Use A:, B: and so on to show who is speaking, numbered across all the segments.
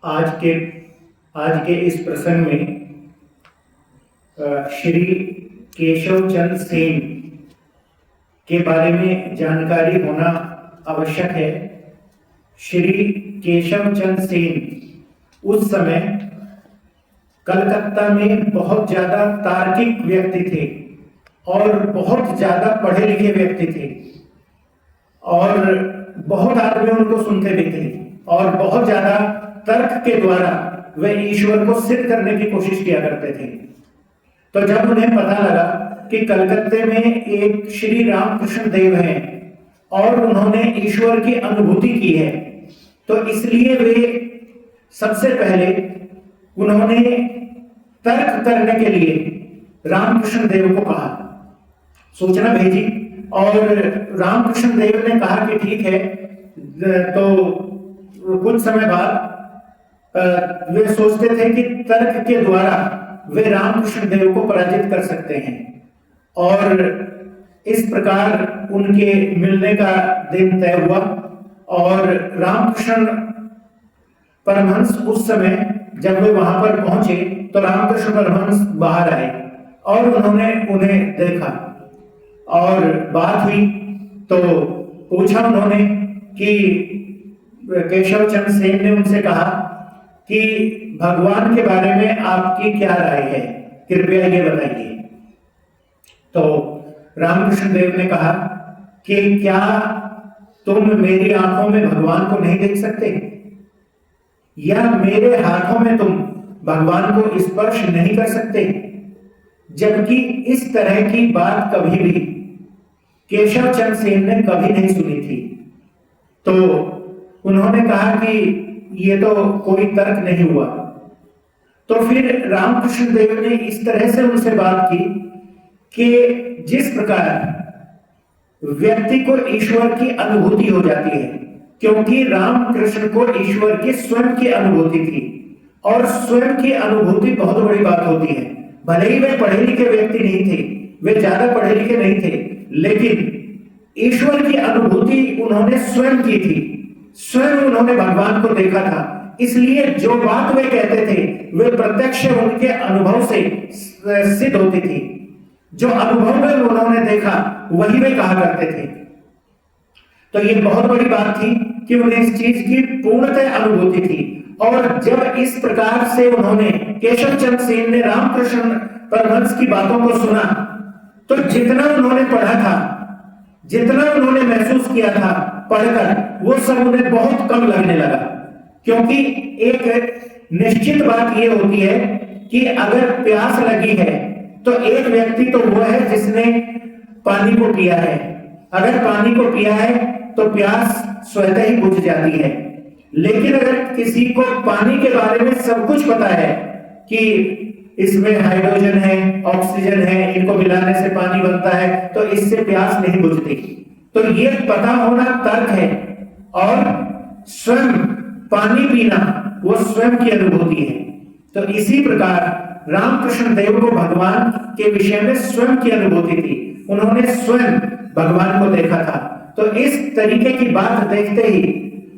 A: आज के इस प्रसंग में श्री केशव चंद्र सेन के बारे में जानकारी होना आवश्यक है। श्री केशव चंद्र सेन उस समय कलकत्ता में बहुत ज्यादा तार्किक व्यक्ति थे और बहुत ज्यादा पढ़े लिखे व्यक्ति थे और बहुत आदमी उनको सुनते भी थे और बहुत ज्यादा तर्क के द्वारा वे ईश्वर को सिद्ध करने की कोशिश किया करते थे। तो जब उन्हें पता लगा कि कलकत्ते में एक श्री रामकृष्ण देव हैं और उन्होंने ईश्वर की अनुभूति की है, तो इसलिए वे सबसे पहले उन्होंने तर्क करने के लिए रामकृष्ण देव को कहा, सूचना भेजी और रामकृष्ण देव ने कहा कि ठीक है। तो कुछ समय बाद वे सोचते थे कि तर्क के द्वारा वे रामकृष्ण देव को पराजित कर सकते हैं और इस प्रकार उनके मिलने का दिन तय हुआ। और रामकृष्ण परमहंस उस समय जब वे वहां पर पहुंचे तो रामकृष्ण परमहंस बाहर आए और उन्होंने उन्हें देखा और बात हुई। तो पूछा उन्होंने कि केशव चंद्र सेन ने उनसे कहा कि भगवान के बारे में आपकी क्या राय है, कृपया ये बताइए। तो रामकृष्ण देव ने कहा कि क्या तुम मेरी आंखों में भगवान को नहीं देख सकते, या मेरे हाथों में तुम भगवान को स्पर्श नहीं कर सकते। जबकि इस तरह की बात कभी भी केशव चंद्र सेन ने कभी नहीं सुनी थी। तो उन्होंने कहा कि ये तो कोई तर्क नहीं हुआ। तो फिर रामकृष्ण देव ने इस तरह से उनसे बात की कि जिस प्रकार व्यक्ति को ईश्वर की अनुभूति हो जाती है, क्योंकि रामकृष्ण को ईश्वर की स्वयं की अनुभूति थी और स्वयं की अनुभूति बहुत बड़ी बात होती है। भले ही वे पढ़े लिखे व्यक्ति नहीं थे, वे ज्यादा पढ़े लिखे नहीं थे, लेकिन ईश्वर की अनुभूति उन्होंने स्वयं की थी, स्वयं उन्होंने भगवान को देखा था। इसलिए जो बात वे कहते थे वे प्रत्यक्ष उनके अनुभव से सिद्ध होती थी। जो अनुभव में उन्होंने देखा वही वे कहा करते थे। तो ये बहुत बड़ी बात थी कि उन्हें इस चीज की पूर्णतः अनुभूति थी। और जब इस प्रकार से उन्होंने केशव चंद्र सेन ने रामकृष्ण परमहंस की बातों को सुना, तो जितना उन्होंने पढ़ा था, जितना उन्होंने महसूस किया था पढ़कर, वो सब उन्हें बहुत कम लगने लगा। क्योंकि एक निश्चित बात ये होती है कि अगर प्यास लगी है तो एक व्यक्ति तो वो है जिसने पानी को पिया है। अगर पानी को पिया है तो प्यास स्वतः ही बुझ जाती है। लेकिन अगर किसी को पानी के बारे में सब कुछ पता है कि इसमें हाइड्रोजन है, ऑक्सीजन है, इनको मिलाने से पानी बनता है, तो इससे प्यास नहीं बुझती। तो ये पता होना तर्क है और स्वयं पानी पीना वो स्वयं की अनुभूति है। तो इसी प्रकार रामकृष्ण देव को भगवान के विषय में स्वयं की अनुभूति थी, उन्होंने स्वयं भगवान को देखा था। तो इस तरीके की बात देखते ही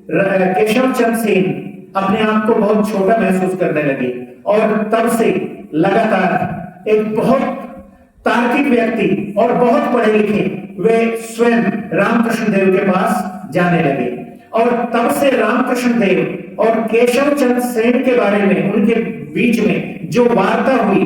A: केशव चंद्र सेन अपने आप को बहुत छोटा महसूस करने लगे और तब से लगातार एक बहुत तार्किक व्यक्ति और बहुत पढ़े लिखे वे स्वयं रामकृष्ण देव के पास जाने लगे। और तब से रामकृष्ण देव और केशव चंद्र सेन के बारे में, उनके बीच में जो वार्ता हुई,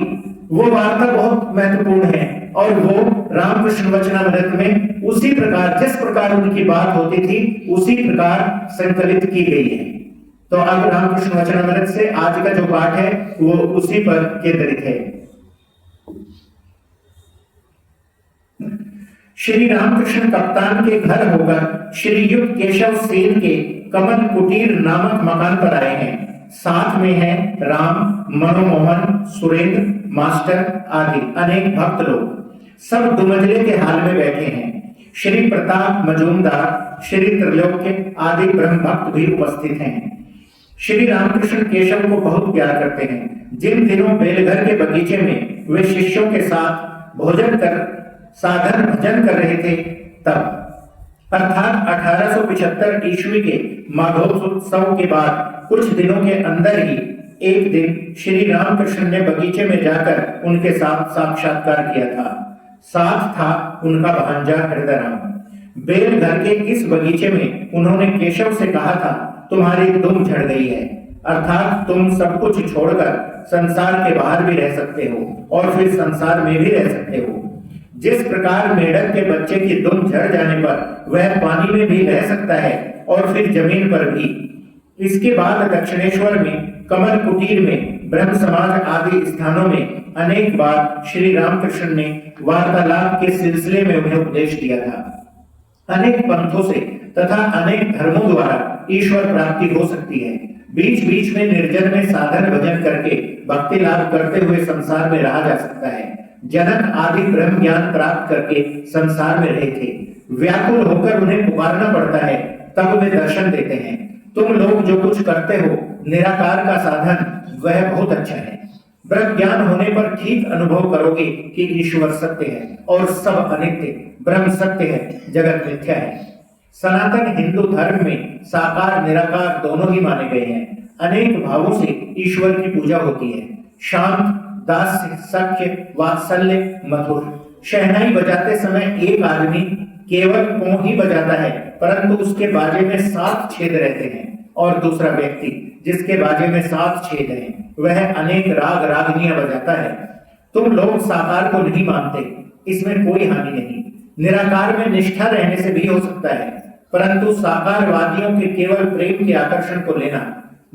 A: वो वार्ता बहुत महत्वपूर्ण है और वो रामकृष्ण वचनामृत में उसी प्रकार, जिस प्रकार उनकी बात होती थी, उसी प्रकार संकलित की गई है। तो अब रामकृष्ण वचनामृत से आज का जो पाठ है वो उसी पर केंद्रित है। श्री रामकृष्ण कप्तान के घर होकर श्रीयुक्त केशव सेन के कमल कुटीर नामक मकान पर आए हैं। साथ में है राम, मनोमोहन, सुरेंद्र, मास्टर आदि अनेक भक्त लोग। सब दुमंजले के हाल में बैठे हैं। श्री प्रताप मजूमदार, श्री त्रिलोक्य आदि ब्रह्म भक्त भी उपस्थित हैं। श्री रामकृष्ण केशव को बहुत प्यार करते हैं। जिन दिनों बेलघर के बगीचे में वे शिष्यों के साथ भजन कर रहे थे, तब अर्थात 1875 ईस्वी के माघोत्सव के बाद कुछ दिनों के अंदर ही एक दिन श्री रामकृष्ण ने बगीचे में जाकर उनके साथ साक्षात्कार किया था। साथ था उनका भांजा हृदयराम। बेल घर के इस बगीचे में उन्होंने केशव से कहा था, तुम्हारी दुम झड़ गई है, अर्थात तुम सब कुछ छोड़कर संसार के बाहर भी रह सकते हो और फिर संसार में भी रह सकते हो। जिस प्रकार मेढक के बच्चे की दुम झड़ जाने पर वह पानी में भी रह सकता है और फिर जमीन पर भी। इसके बाद दक्षिणेश्वर में, कमल कुटीर में, ब्रह्म समाज आदि स्थानों में अनेक बार श्री रामकृष्ण ने वार्तालाप के सिलसिले में उन्हें उपदेश दिया था। अनेक पंथों से तथा अनेक धर्मों द्वारा ईश्वर प्राप्ति हो सकती है। बीच बीच में निर्जन में साधन भजन करके भक्ति लाभ करते हुए संसार में रहा जा सकता है। जनक आदि ब्रह्म ज्ञान प्राप्त करके संसार में रहे थे। व्याकुल होकर उन्हें पुकारना पड़ता है, तब वे दर्शन देते हैं। तुम लोग जो कुछ करते हो निराकार का साधन, वह बहुत अच्छा है। ब्रह्म ज्ञान होने पर ठीक अनुभव करोगे कि ईश्वर सत्य है और सब अनित्य, ब्रह्म सत्य है, जगत मिथ्या है। सनातन हिंदू धर्म में साकार निराकार दोनों ही माने गए हैं। अनेक भावों से ईश्वर की पूजा होती है। शांत, दास्य, सख्य, वात्सल्य, मधुर। शहनाई बजाते समय एक आदमी केवल पों ही बजाता है, परंतु उसके बाजे में 7 छेद रहते हैं, और दूसरा व्यक्ति जिसके बाजे में 7 छेद हैं, वह अनेक राग रागनियां बजाता है। तुम लोग साकार को नहीं मानते, इसमें कोई हानि नहीं। निराकार में निष्ठा रहने से भी हो सकता है, परंतु साकारवादियों के केवल प्रेम के आकर्षण को लेना,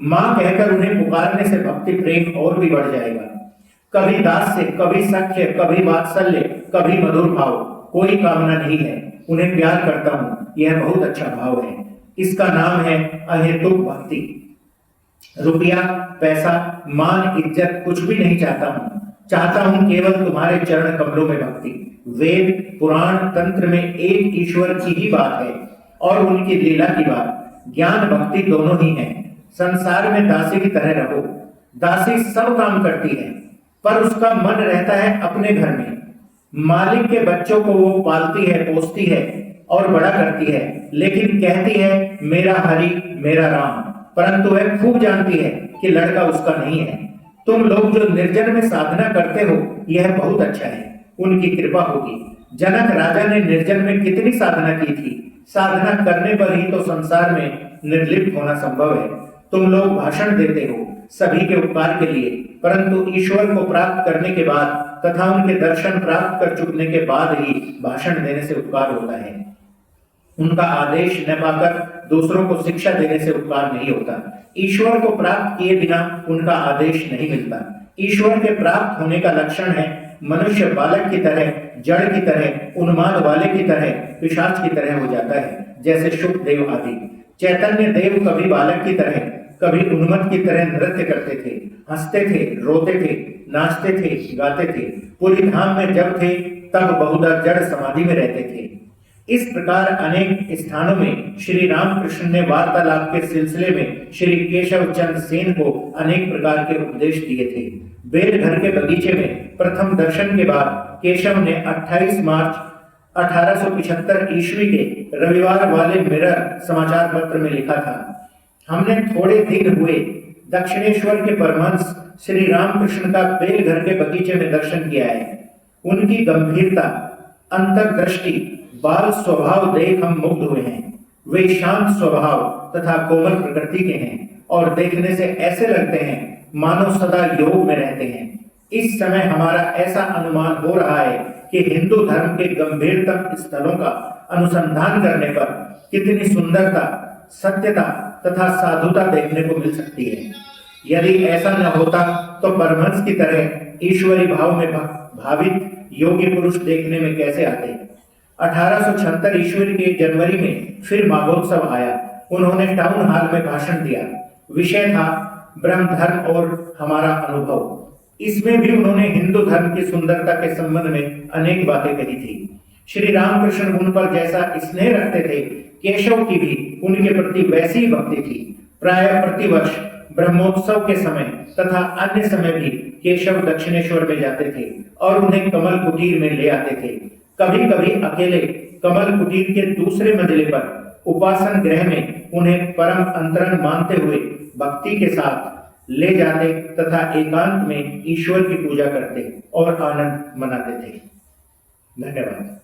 A: मां कहकर उन्हें पुकारने से भक्ति प्रेम और भी बढ़ जाएगा। कभी दास्य, कभी सख्य, कभी वात्सल्य, कभी मधुर भाव, कोई कामना नहीं है। उन्हें प्यार करता हूं, यह बहुत अच्छा भाव है। इसका नाम है अहेतुक भक्ति। रुपया, पैसा, मान, इज्जत कुछ भी नहीं चाहता हूं केवल तुम्हारे चरण कमलों में भक्ति। वेद, पुराण, तंत्र में एक ईश्वर की ही बात है और उनकी लीला की बात। ज्ञान भक्ति दोनों ही है। संसार में दासी की तरह रहो। दासी सब काम करती है, पर उसका मन रहता है अपने घर में। मालिक के बच्चों को वो पालती है, पोसती है और बड़ा करती है, लेकिन कहती है मेरा हरि, मेरा राम, परंतु वह खूब जानती है कि लड़का उसका नहीं है। तुम लोग जो निर्जन में साधना करते हो, यह बहुत अच्छा है, उनकी कृपा होगी। जनक राजा ने निर्जन में कितनी साधना की थी। साधना करने पर ही तो संसार में निर्लिप्त होना संभव है। तुम लोग भाषण देते हो सभी के उपकार के लिए, परंतु ईश्वर को प्राप्त करने के बाद तथा उनके दर्शन प्राप्त कर चुकने के बाद ही भाषण देने से उपकार होता है। उनका आदेश न पाकर दूसरों को शिक्षा देने से उपकार नहीं होता। ईश्वर को प्राप्त किए बिना उनका आदेश नहीं मिलता। ईश्वर के प्राप्त होने का लक्षण है मनुष्य बालक की तरह, जड़ की तरह, उन्माद वाले की तरह, पिशाच की तरह हो जाता है, जैसे शुकदेव आदि। चैतन्य देव कभी बालक की तरह, कभी उन्मत्त की तरह नृत्य करते थे, हंसते थे, रोते थे, नाचते थे, गाते थे। पूरी धाम में जब थे तब बहुधा जड़ समाधि में रहते थे। इस प्रकार अनेक स्थानों में श्री रामकृष्ण ने वार्तालाप के सिलसिले में श्री केशव चंद्र सेन को अनेक प्रकार के उपदेश दिए थे। बेलघर के बगीचे में प्रथम दर्शन के बाद केशव ने 28 मार्च 1875 ईस्वी के रविवार वाले मिरर समाचार पत्र में लिखा था, हमने थोड़े दिन हुए दक्षिणेश्वर के परमहंस श्री रामकृष्ण का बेलघर के बगीचे में दर्शन किया है। उनकी गंभीरता, अंतर्दृष्टि, बाल स्वभाव देख हम मुग्ध हुए हैं। वे शांत स्वभाव तथा कोमल प्रकृति के हैं और देखने से ऐसे लगते हैं मानो सदा योग में रहते हैं। इस समय हमारा ऐसा अनुमान हो रहा है कि हिंदू धर्म के गंभीरतम स्थलों का अनुसंधान करने पर कितनी सुंदरता, सत्यता तथा साधुता देखने को मिल सकती है। यदि ऐसा न होता तो परमहंस की तरह ईश्वरी भाव में भावित योगी पुरुष देखने में कैसे आते। 1876 ईस्वी के जनवरी में फिर माघोत्सव आया। उन्होंने टाउन हॉल में भाषण दिया। विषय था ब्रह्म धर्म और हमारा अनुभव। इसमें भी उन्होंने हिंदू धर्म की सुंदरता के संबंध में अनेक बातें कही थी। श्री रामकृष्ण उन पर जैसा स्नेह रखते थे, केशव की भी उनके प्रति वैसी ही भक्ति थी। प्राय प्रतिवर्ष ब्रह्मोत्सव के समय तथा अन्य समय भी केशव दक्षिणेश्वर में जाते थे और उन्हें कमल कुटीर में ले आते थे। कभी कभी अकेले, कमल कुटीर के दूसरे मंजिले पर उपासन गृह में उन्हें परम अंतरंग मानते हुए भक्ति के साथ ले जाते तथा एकांत में ईश्वर की पूजा करते और आनंद मनाते थे। धन्यवाद।